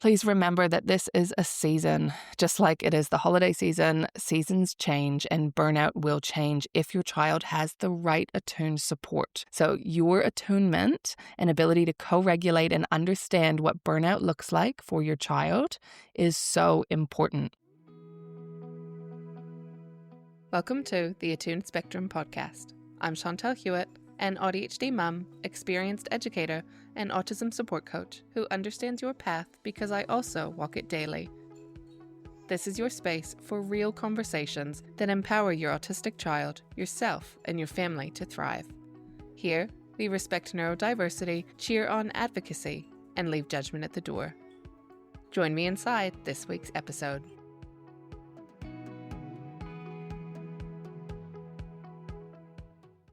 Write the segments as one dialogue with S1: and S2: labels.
S1: Please remember that this is a season. Just like it is the holiday season, seasons change and burnout will change if your child has the right attuned support. So your attunement and ability to co-regulate and understand what burnout looks like for your child is so important. Welcome to the Attuned Spectrum podcast. I'm Chantal Hewitt, an ADHD mum, experienced educator, and autism support coach who understands your path because I also walk it daily. This is your space for real conversations that empower your autistic child, yourself, and your family to thrive. Here, we respect neurodiversity, cheer on advocacy, and leave judgment at the door. Join me inside this week's episode.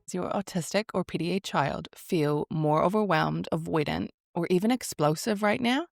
S1: Does your autistic or PDA child feel more overwhelmed, avoidant, or even explosive right now?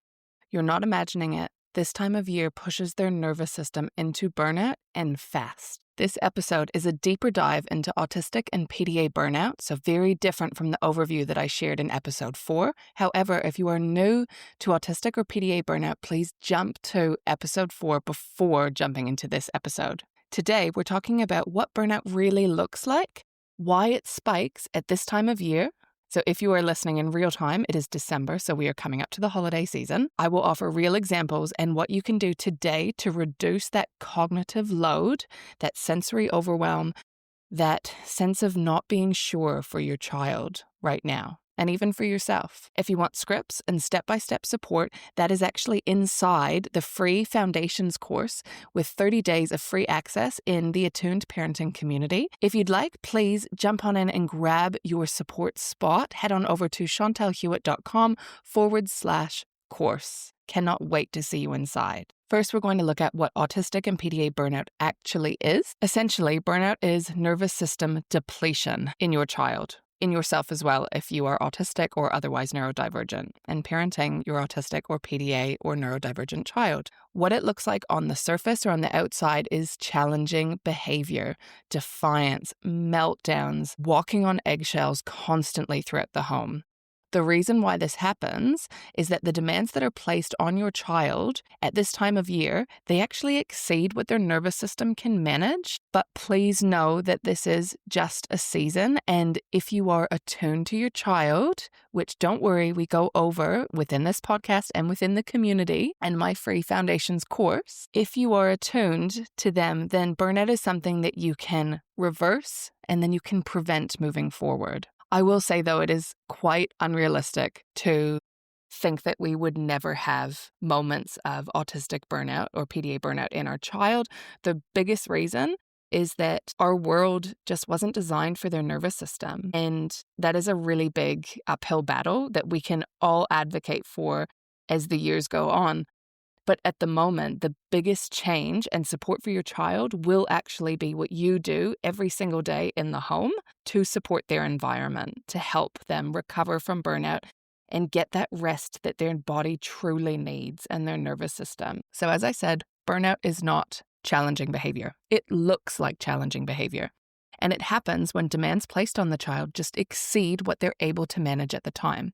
S1: You're not imagining it. This time of year pushes their nervous system into burnout and fast. This episode is a deeper dive into autistic and PDA burnout, so very different from the overview that I shared in episode 4. However, if you are new to autistic or PDA burnout, please jump to episode 4 before jumping into this episode. Today, we're talking about what burnout really looks like, why it spikes at this time of year. So if you are listening in real time, it is December, so we are coming up to the holiday season. I will offer real examples and what you can do today to reduce that cognitive load, that sensory overwhelm, that sense of not being sure for your child right now, and even for yourself. If you want scripts and step-by-step support, that is actually inside the free Foundations course with 30 days of free access in the Attuned Parenting community. If you'd like, please jump on in and grab your support spot. Head on over to chantalhewitt.com/course. Cannot wait to see you inside. First, we're going to look at what autistic and PDA burnout actually is. Essentially, burnout is nervous system depletion in your child, in yourself as well if you are autistic or otherwise neurodivergent, and parenting your autistic or PDA or neurodivergent child. What it looks like on the surface or on the outside is challenging behaviour, defiance, meltdowns, walking on eggshells constantly throughout the home. The reason why this happens is that the demands that are placed on your child at this time of year, they actually exceed what their nervous system can manage. But please know that this is just a season. And if you are attuned to your child, which don't worry, we go over within this podcast and within the community and my free Foundations course, if you are attuned to them, then burnout is something that you can reverse and then you can prevent moving forward. I will say, though, it is quite unrealistic to think that we would never have moments of autistic burnout or PDA burnout in our child. The biggest reason is that our world just wasn't designed for their nervous system. And that is a really big uphill battle that we can all advocate for as the years go on. But at the moment, the biggest change and support for your child will actually be what you do every single day in the home to support their environment, to help them recover from burnout and get that rest that their body truly needs and their nervous system. So as I said, burnout is not challenging behavior. It looks like challenging behavior. And it happens when demands placed on the child just exceed what they're able to manage at the time.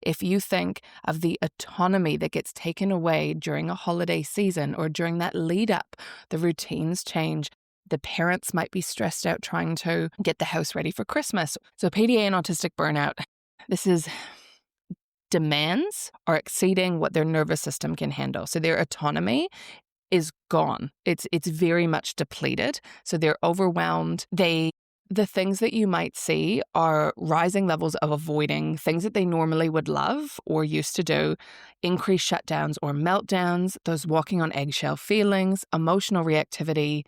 S1: If you think of the autonomy that gets taken away during a holiday season or during that lead up, the routines change. The parents might be stressed out trying to get the house ready for Christmas. So PDA and autistic burnout, this is demands are exceeding what their nervous system can handle. So their autonomy is gone. It's very much depleted. So they're overwhelmed. The things that you might see are rising levels of avoiding things that they normally would love or used to do, increased shutdowns or meltdowns, those walking on eggshell feelings, emotional reactivity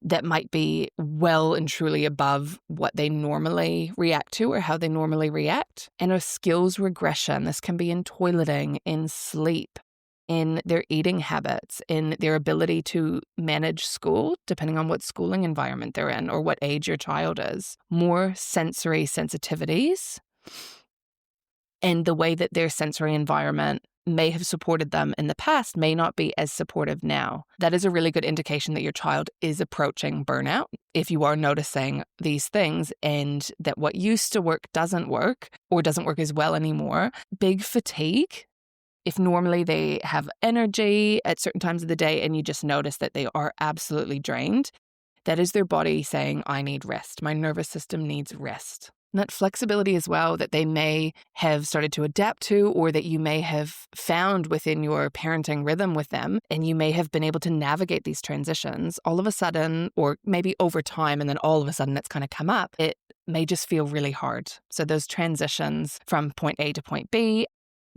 S1: that might be well and truly above what they normally react to or how they normally react, and a skills regression. This can be in toileting, in sleep, in their eating habits, in their ability to manage school, depending on what schooling environment they're in or what age your child is. More sensory sensitivities and the way that their sensory environment may have supported them in the past may not be as supportive now. That is a really good indication that your child is approaching burnout. If you are noticing these things and that what used to work doesn't work or doesn't work as well anymore, big fatigue if normally they have energy at certain times of the day and you just notice that they are absolutely drained, that is their body saying, I need rest. My nervous system needs rest. And that flexibility as well that they may have started to adapt to, or that you may have found within your parenting rhythm with them, and you may have been able to navigate these transitions all of a sudden, or maybe over time, and then all of a sudden it's kind of come up, it may just feel really hard. So those transitions from point A to point B,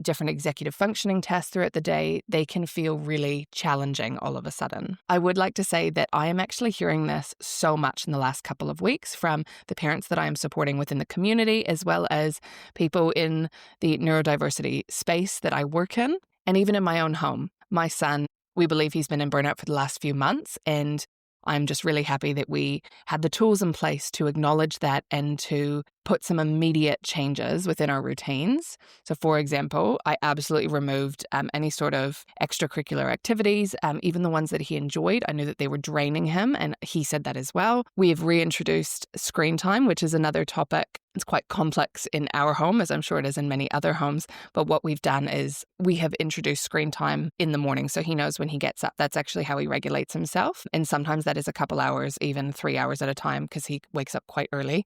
S1: different executive functioning tests throughout the day, they can feel really challenging all of a sudden. I would like to say that I am actually hearing this so much in the last couple of weeks from the parents that I am supporting within the community, as well as people in the neurodiversity space that I work in, and even in my own home. My son, we believe he's been in burnout for the last few months, and I'm just really happy that we had the tools in place to acknowledge that and to put some immediate changes within our routines. So for example, I absolutely removed any sort of extracurricular activities, even the ones that he enjoyed. I knew that they were draining him, and he said that as well. We have reintroduced screen time, which is another topic. It's quite complex in our home, as I'm sure it is in many other homes. But what we've done is we have introduced screen time in the morning, so he knows when he gets up. That's actually how he regulates himself. And sometimes that is a couple hours, even 3 hours at a time, because he wakes up quite early.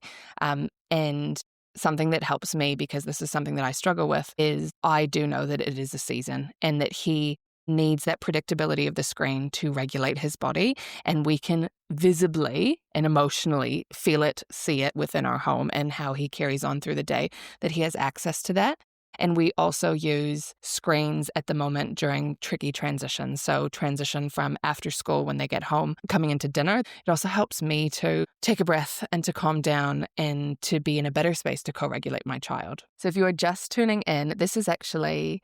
S1: And something that helps me, because this is something that I struggle with, is I do know that it is a season and that he needs that predictability of the screen to regulate his body. And we can visibly and emotionally feel it, see it within our home and how he carries on through the day, that he has access to that. And we also use screens at the moment during tricky transitions. So transition from after school when they get home, coming into dinner. It also helps me to take a breath and to calm down and to be in a better space to co-regulate my child. So if you are just tuning in, this is actually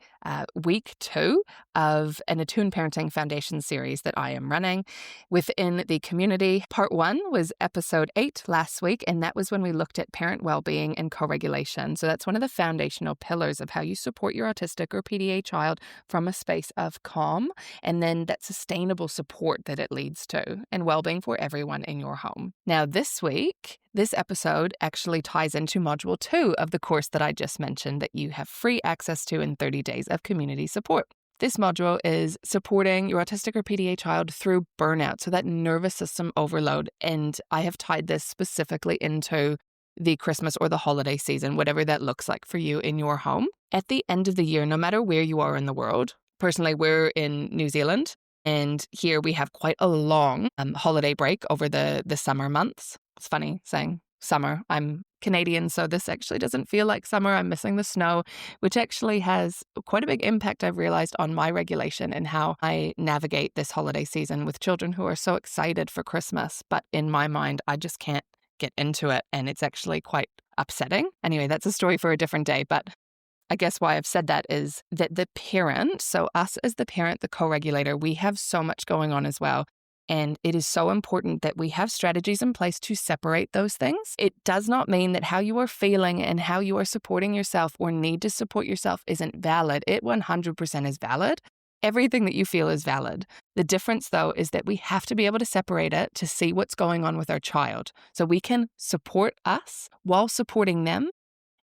S1: week 2 of an Attuned Parenting Foundation series that I am running within the community. Part 1 was episode 8 last week, and that was when we looked at parent well-being and co-regulation. So that's one of the foundational pillars of how you support your autistic or PDA child from a space of calm, and then that sustainable support that it leads to, and well-being for everyone in your home. Now, this week, this episode actually ties into module 2 of the course that I just mentioned that you have free access to in 30 days of community support. This module is supporting your autistic or PDA child through burnout, so that nervous system overload. And I have tied this specifically into the Christmas or the holiday season, whatever that looks like for you in your home. At the end of the year, no matter where you are in the world, personally, we're in New Zealand, and here we have quite a long holiday break over the summer months. It's funny saying summer. I'm Canadian, so this actually doesn't feel like summer. I'm missing the snow, which actually has quite a big impact, I've realized, on my regulation and how I navigate this holiday season with children who are so excited for Christmas. But in my mind, I just can't get into it, and it's actually quite upsetting. Anyway, that's a story for a different day, but I guess why I've said that is that the parent, so us as the parent, the co-regulator, we have so much going on as well. And it is so important that we have strategies in place to separate those things. It does not mean that how you are feeling and how you are supporting yourself or need to support yourself isn't valid. It 100% is valid. Everything that you feel is valid. The difference, though, is that we have to be able to separate it to see what's going on with our child. So we can support us while supporting them,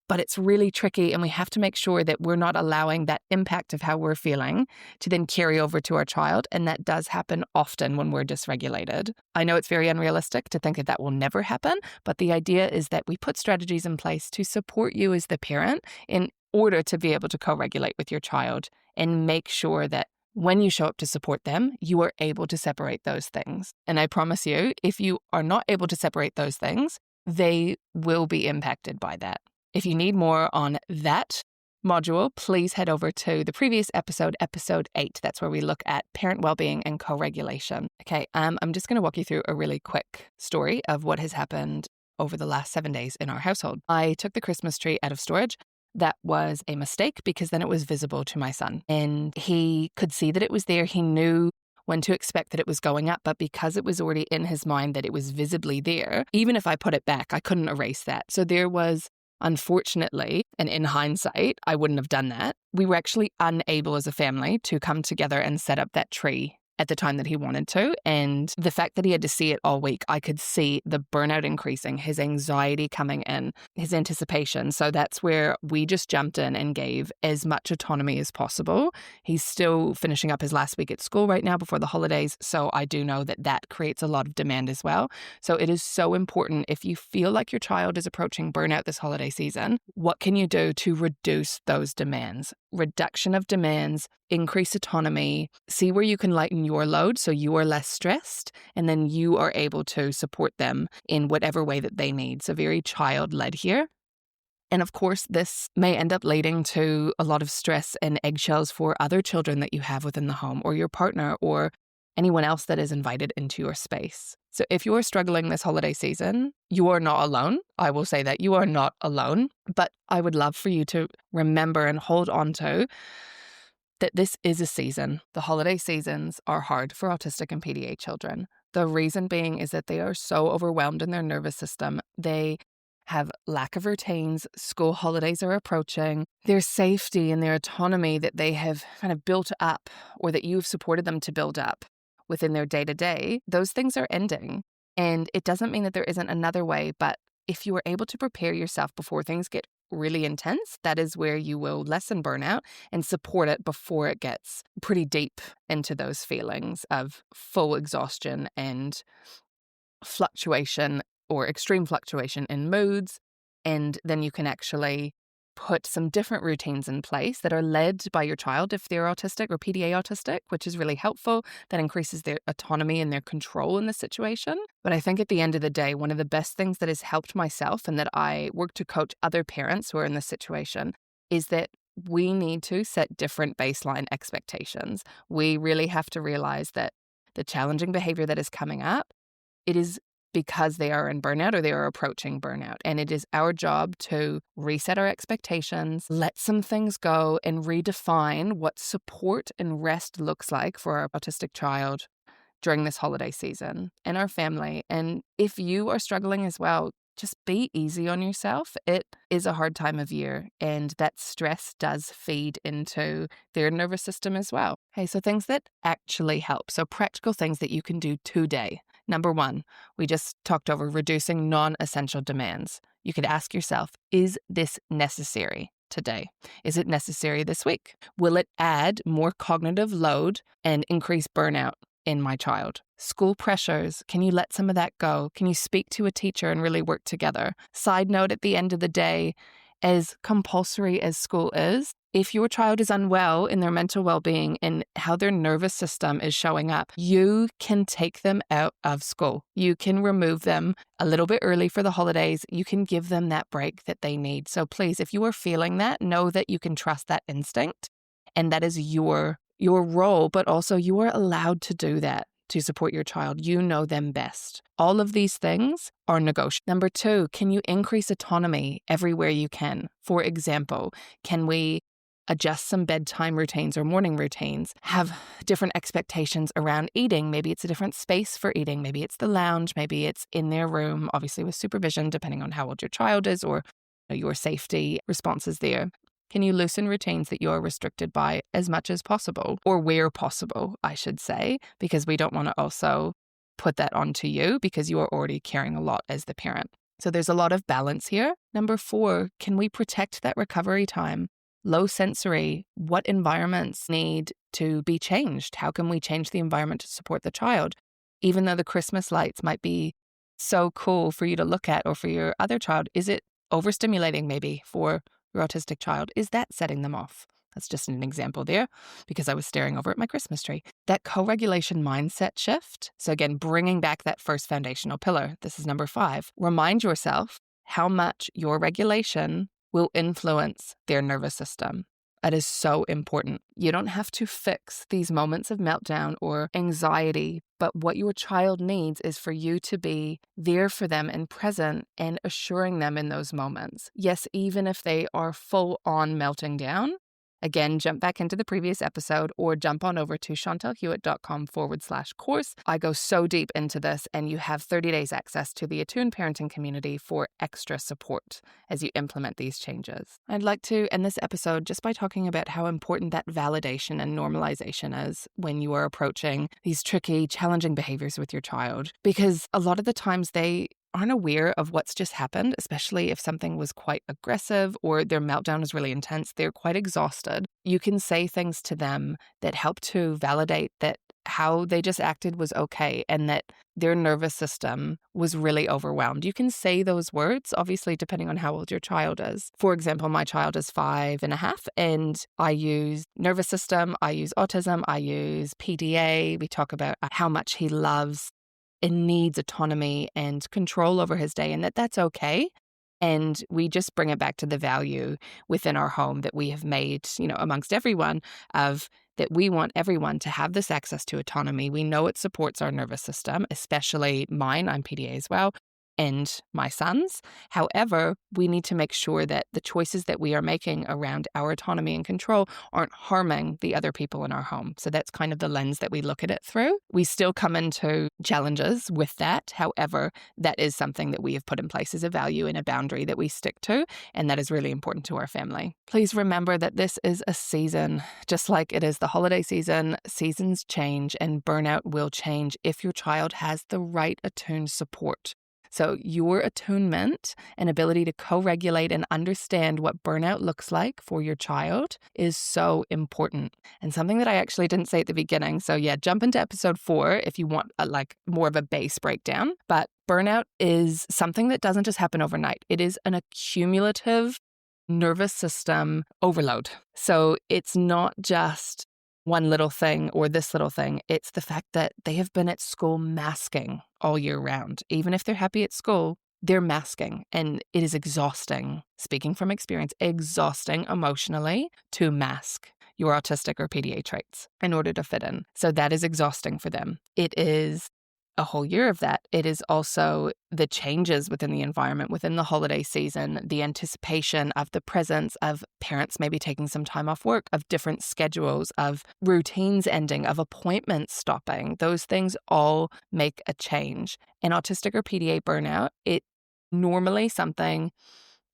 S1: but it's really tricky, and we have to make sure that we're not allowing that impact of how we're feeling to then carry over to our child, and that does happen often when we're dysregulated. I know it's very unrealistic to think that that will never happen, but the idea is that we put strategies in place to support you as the parent in order to be able to co-regulate with your child and make sure that when you show up to support them, you are able to separate those things. And I promise you, if you are not able to separate those things, they will be impacted by that. If you need more on that module, please head over to the previous episode, episode 8. That's where we look at parent well-being and co-regulation. Okay, I'm just going to walk you through a really quick story of what has happened over the last 7 days in our household. I took the Christmas tree out of storage. That was a mistake because then it was visible to my son, and he could see that it was there. He knew when to expect that it was going up, but because it was already in his mind that it was visibly there, even if I put it back, I couldn't erase that. So there was, unfortunately, and in hindsight, I wouldn't have done that. We were actually unable as a family to come together and set up that tree at the time that he wanted to. And the fact that he had to see it all week, I could see the burnout increasing, his anxiety coming in, his anticipation. So that's where we just jumped in and gave as much autonomy as possible. He's still finishing up his last week at school right now before the holidays. So I do know that that creates a lot of demand as well. So it is so important, if you feel like your child is approaching burnout this holiday season, what can you do to reduce those demands? Reduction of demands, increase autonomy, see where you can lighten your load so you are less stressed, and then you are able to support them in whatever way that they need. So very child-led here. And of course, this may end up leading to a lot of stress and eggshells for other children that you have within the home, or your partner, or anyone else that is invited into your space. So if you are struggling this holiday season, you are not alone. I will say that you are not alone, but I would love for you to remember and hold on to that this is a season. The holiday seasons are hard for autistic and PDA children. The reason being is that they are so overwhelmed in their nervous system. They have lack of routines, school holidays are approaching, their safety and their autonomy that they have kind of built up, or that you've supported them to build up within their day-to-day, those things are ending. And it doesn't mean that there isn't another way, but if you are able to prepare yourself before things get really intense, that is where you will lessen burnout and support it before it gets pretty deep into those feelings of full exhaustion and fluctuation, or extreme fluctuation in moods. And then you can actually put some different routines in place that are led by your child if they're autistic or PDA autistic, which is really helpful. That increases their autonomy and their control in the situation. But I think at the end of the day, one of the best things that has helped myself, and that I work to coach other parents who are in this situation, is that we need to set different baseline expectations. We really have to realize that the challenging behavior that is coming up, it is because they are in burnout or they are approaching burnout. And it is our job to reset our expectations, let some things go, and redefine what support and rest looks like for our autistic child during this holiday season and our family. And if you are struggling as well, just be easy on yourself. It is a hard time of year, and that stress does feed into their nervous system as well. Okay, so things that actually help. So practical things that you can do today. Number one, we just talked over reducing non-essential demands. You could ask yourself, is this necessary today? Is it necessary this week? Will it add more cognitive load and increase burnout in my child? School pressures, can you let some of that go? Can you speak to a teacher and really work together? Side note, at the end of the day, as compulsory as school is, if your child is unwell in their mental well-being and how their nervous system is showing up, you can take them out of school. You can remove them a little bit early for the holidays. You can give them that break that they need. So please, if you are feeling that, know that you can trust that instinct, and that is your role, but also you are allowed to do that to support your child. You know them best. All of these things are negotiable. Number two, can you increase autonomy everywhere you can? For example, can we adjust some bedtime routines or morning routines, have different expectations around eating? Maybe it's a different space for eating. Maybe it's the lounge. Maybe it's in their room, obviously with supervision, depending on how old your child is, or your safety responses there. Can you loosen routines that you're restricted by as much as possible, or where possible, I should say, because we don't want to also put that onto you because you are already carrying a lot as the parent. So there's a lot of balance here. Number four, can we protect that recovery time? Low sensory, what environments need to be changed? How can we change the environment to support the child? Even though the Christmas lights might be so cool for you to look at, or for your other child, is it overstimulating maybe for your autistic child? Is that setting them off? That's just an example there because I was staring over at my Christmas tree. That co-regulation mindset shift. So again, bringing back that first foundational pillar. This is number 5. Remind yourself how much your regulation will influence their nervous system. That is so important. You don't have to fix these moments of meltdown or anxiety, but what your child needs is for you to be there for them and present and assuring them in those moments. Yes, even if they are full on melting down, Again, jump back into the previous episode or jump on over to chantelhewitt.com/course. I go so deep into this, and you have 30 days access to the Attuned Parenting community for extra support as you implement these changes. I'd like to end this episode just by talking about how important that validation and normalization is when you are approaching these tricky, challenging behaviors with your child, because a lot of the times they aren't aware of what's just happened, especially if something was quite aggressive or their meltdown is really intense. They're quite exhausted. You can say things to them that help to validate that how they just acted was okay and that their nervous system was really overwhelmed. You can say those words, obviously, depending on how old your child is. For example, my child is 5.5, and I use nervous system, I use autism, I use PDA. We talk about how much he loves and needs autonomy and control over his day, and that's okay. And we just bring it back to the value within our home that we have made, amongst everyone, of that we want everyone to have this access to autonomy. We know it supports our nervous system, especially mine. I'm PDA as well, and my son's. However, we need to make sure that the choices that we are making around our autonomy and control aren't harming the other people in our home. So that's kind of the lens that we look at it through. We still come into challenges with that. However, that is something that we have put in place as a value and a boundary that we stick to, and that is really important to our family. Please remember that this is a season, just like it is the holiday season. Seasons change, and burnout will change if your child has the right attuned support. So your attunement and ability to co-regulate and understand what burnout looks like for your child is so important, and something that I actually didn't say at the beginning. So yeah, jump into episode 4 if you want more of a base breakdown. But burnout is something that doesn't just happen overnight. It is an accumulative nervous system overload. So it's not just one little thing or this little thing. It's the fact that they have been at school masking all year round. Even if they're happy at school, they're masking, and it is exhausting. Speaking from experience, exhausting emotionally to mask your autistic or PDA traits in order to fit in. So that is exhausting for them. It is a whole year of that. It is also the changes within the environment, within the holiday season, the anticipation of the presence of parents maybe taking some time off work, of different schedules, of routines ending, of appointments stopping. Those things all make a change. And autistic or PDA burnout, it normally something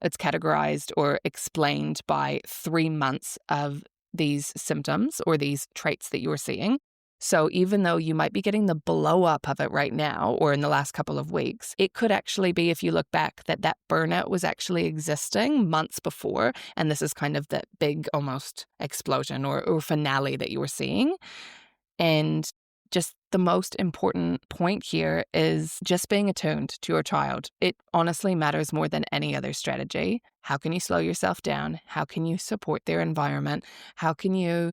S1: that's categorized or explained by 3 months of these symptoms or these traits that you're seeing. So even though you might be getting the blow up of it right now or in the last couple of weeks, it could actually be, if you look back, that burnout was actually existing months before. And this is kind of that big almost explosion or finale that you were seeing. And just the most important point here is just being attuned to your child. It honestly matters more than any other strategy. How can you slow yourself down? How can you support their environment? How can you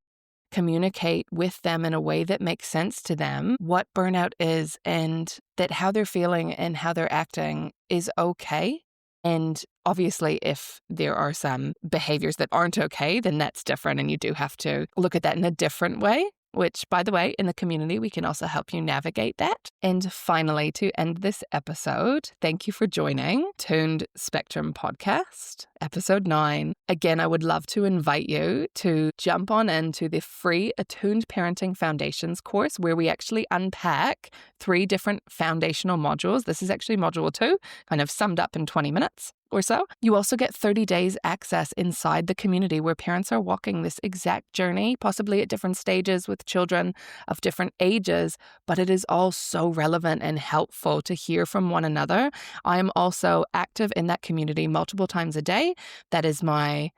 S1: communicate with them in a way that makes sense to them what burnout is, and that how they're feeling and how they're acting is okay? And obviously, if there are some behaviors that aren't okay, then that's different, and you do have to look at that in a different way. Which, by the way, in the community, we can also help you navigate that. And finally, to end this episode, thank you for joining Attuned Spectrum podcast, episode 9. Again, I would love to invite you to jump on into the free Attuned Parenting Foundations course, where we actually unpack 3 different foundational modules. This is actually module 2, kind of summed up in 20 minutes or so. You also get 30 days access inside the community where parents are walking this exact journey, possibly at different stages with children of different ages, but it is all so relevant and helpful to hear from one another. I am also active in that community multiple times a day. That is my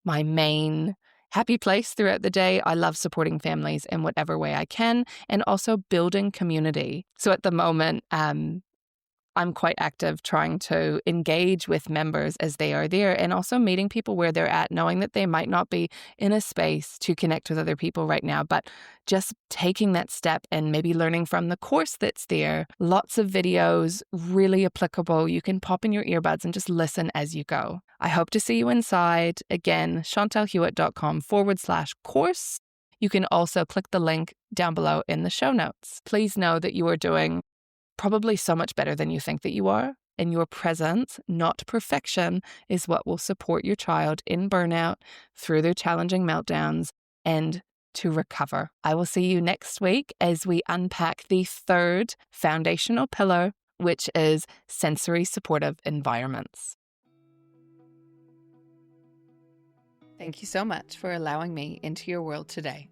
S1: main happy place throughout the day. I love supporting families in whatever way I can, and also building community. So at the moment, I'm quite active trying to engage with members as they are there, and also meeting people where they're at, knowing that they might not be in a space to connect with other people right now, but just taking that step and maybe learning from the course that's there. Lots of videos, really applicable. You can pop in your earbuds and just listen as you go. I hope to see you inside. Again, chantelhewitt.com/course. You can also click the link down below in the show notes. Please know that you are doing probably so much better than you think that you are. and your presence, not perfection, is what will support your child in burnout through their challenging meltdowns and to recover. I will see you next week as we unpack the third foundational pillar, which is sensory supportive environments. Thank you so much for allowing me into your world today.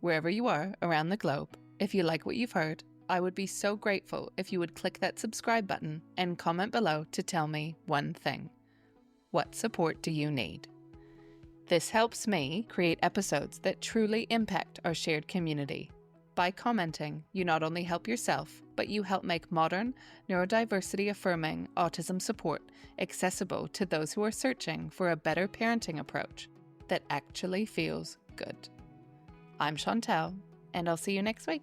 S1: Wherever you are around the globe, if you like what you've heard, I would be so grateful if you would click that subscribe button and comment below to tell me one thing. What support do you need? This helps me create episodes that truly impact our shared community. By commenting, you not only help yourself, but you help make modern, neurodiversity-affirming autism support accessible to those who are searching for a better parenting approach that actually feels good. I'm Chantel, and I'll see you next week.